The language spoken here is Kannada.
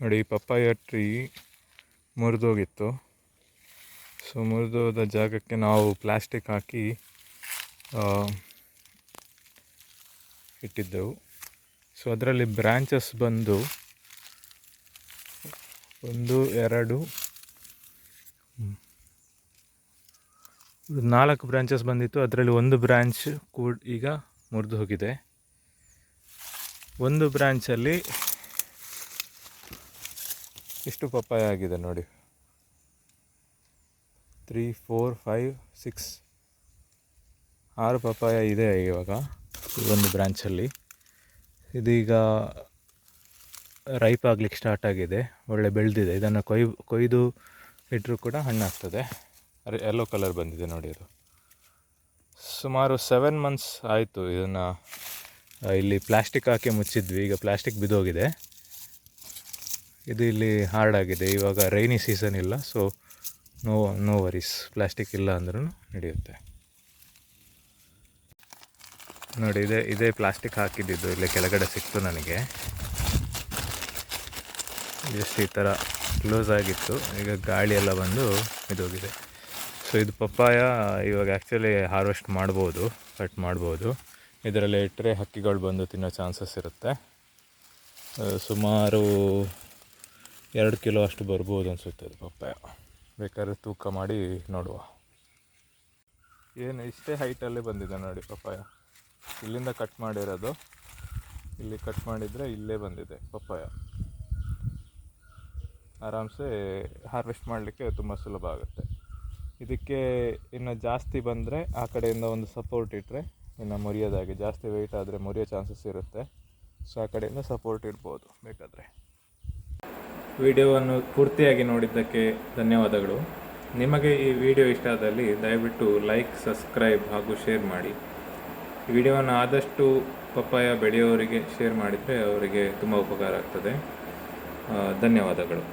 ನೋಡಿ, ಪಪ್ಪಾಯ ಟ್ರೀ ಮುರಿದೋಗಿತ್ತು. ಸೊ ಮುರಿದೋದ ಜಾಗಕ್ಕೆ ನಾವು ಪ್ಲಾಸ್ಟಿಕ್ ಹಾಕಿ ಇಟ್ಟಿದ್ದೆವು. ಸೊ ಅದರಲ್ಲಿ ಬ್ರ್ಯಾಂಚಸ್ ಬಂದು 1 2 4 ಬ್ರಾಂಚಸ್ ಬಂದಿತ್ತು. ಅದರಲ್ಲಿ ಒಂದು ಬ್ರಾಂಚ್ ಈಗ ಮುರಿದು ಹೋಗಿದೆ. ಒಂದು ಬ್ರಾಂಚಲ್ಲಿ ಇಷ್ಟು ಪಪ್ಪಾಯ ಆಗಿದೆ ನೋಡಿ. 3 4 5 6 6 ಪಪ್ಪಾಯ ಇದೆ ಇವಾಗ ಈ ಒಂದು ಬ್ರಾಂಚಲ್ಲಿ. ಇದೀಗ ರೈಪ್ ಆಗ್ಲಿಕ್ಕೆ ಸ್ಟಾರ್ಟ್ ಆಗಿದೆ, ಒಳ್ಳೆ ಬೆಳೆದಿದೆ. ಇದನ್ನು ಕೊಯ್ದು ಇಟ್ಟರೂ ಕೂಡ ಹಣ್ಣಾಗ್ತದೆ. ಯೆಲ್ಲೋ ಕಲರ್ ಬಂದಿದೆ ನೋಡಿ. ಅದು ಸುಮಾರು 7 months ಆಯಿತು ಇದನ್ನು ಇಲ್ಲಿ ಪ್ಲಾಸ್ಟಿಕ್ ಹಾಕಿ ಮುಚ್ಚಿದ್ವಿ. ಈಗ ಪ್ಲಾಸ್ಟಿಕ್ ಬಿದ್ದೋಗಿದೆ. ಇದು ಇಲ್ಲಿ ಹಾರ್ಡಾಗಿದೆ. ಇವಾಗ ರೈನಿ ಸೀಸನ್ ಇಲ್ಲ, ಸೊ ನೋ ವರೀಸ್. ಪ್ಲಾಸ್ಟಿಕ್ ಇಲ್ಲ ಅಂದ್ರೂ ನಡೆಯುತ್ತೆ. ನೋಡಿ, ಇದೇ ಪ್ಲಾಸ್ಟಿಕ್ ಹಾಕಿದ್ದು ಇಲ್ಲೇ ಕೆಳಗಡೆ ಸಿಕ್ತು ನನಗೆ. ಜಸ್ಟ್ ಈ ಥರ ಕ್ಲೋಸ್ ಆಗಿತ್ತು. ಈಗ ಗಾಳಿ ಎಲ್ಲ ಬಂದು ಇದೋಗಿದೆ. ಸೊ ಇದು ಪಪ್ಪಾಯ ಇವಾಗ ಆ್ಯಕ್ಚುಲಿ ಹಾರ್ವೆಸ್ಟ್ ಮಾಡ್ಬೋದು, ಕಟ್ ಮಾಡ್ಬೋದು. ಇದರಲ್ಲಿ ಇಟ್ಟರೆ ಹಕ್ಕಿಗಳು ಬಂದು ತಿನ್ನೋ ಚಾನ್ಸಸ್ ಇರುತ್ತೆ. ಸುಮಾರು 2 ಕಿಲೋ ಅಷ್ಟು ಬರ್ಬೋದು ಅನಿಸುತ್ತೆ ಅದು ಪಪ್ಪಾಯ. ಬೇಕಾದ್ರೆ ತೂಕ ಮಾಡಿ ನೋಡುವ. ಏನು ಇಷ್ಟೇ ಹೈಟಲ್ಲೇ ಬಂದಿದೆ ನೋಡಿ ಪಪ್ಪಾಯ. ಇಲ್ಲಿಂದ ಕಟ್ ಮಾಡಿರೋದು, ಇಲ್ಲಿ ಕಟ್ ಮಾಡಿದರೆ ಇಲ್ಲೇ ಬಂದಿದೆ ಪಪ್ಪಾಯ. ಆರಾಮ್ಸೆ ಹಾರ್ವೆಸ್ಟ್ ಮಾಡಲಿಕ್ಕೆ ತುಂಬ ಸುಲಭ ಆಗುತ್ತೆ. ಇದಕ್ಕೆ ಇನ್ನು ಜಾಸ್ತಿ ಬಂದರೆ ಆ ಕಡೆಯಿಂದ ಒಂದು ಸಪೋರ್ಟ್ ಇಟ್ಟರೆ ಇನ್ನು ಮುರಿಯೋದಾಗಿ, ಜಾಸ್ತಿ ವೆಯ್ಟ್ ಆದರೆ ಮುರಿಯೋ ಚಾನ್ಸಸ್ ಇರುತ್ತೆ. ಸೊ ಆ ಕಡೆಯಿಂದ ಸಪೋರ್ಟ್ ಇಡ್ಬೋದು ಬೇಕಾದರೆ. ವಿಡಿಯೋವನ್ನು ಪೂರ್ತಿಯಾಗಿ ನೋಡಿದ್ದಕ್ಕೆ ಧನ್ಯವಾದಗಳು. ನಿಮಗೆ ಈ ವಿಡಿಯೋ ಇಷ್ಟ ಆದಲ್ಲಿ ದಯವಿಟ್ಟು ಲೈಕ್, ಸಬ್ಸ್ಕ್ರೈಬ್ ಹಾಗೂ ಶೇರ್ ಮಾಡಿ. ಈ ವಿಡಿಯೋವನ್ನು ಆದಷ್ಟು ಪಪ್ಪಾಯ ಬೆಳೆಯೋರಿಗೆ ಶೇರ್ ಮಾಡಿದರೆ ಅವರಿಗೆ ತುಂಬ ಉಪಕಾರ ಆಗ್ತದೆ. ಧನ್ಯವಾದಗಳು.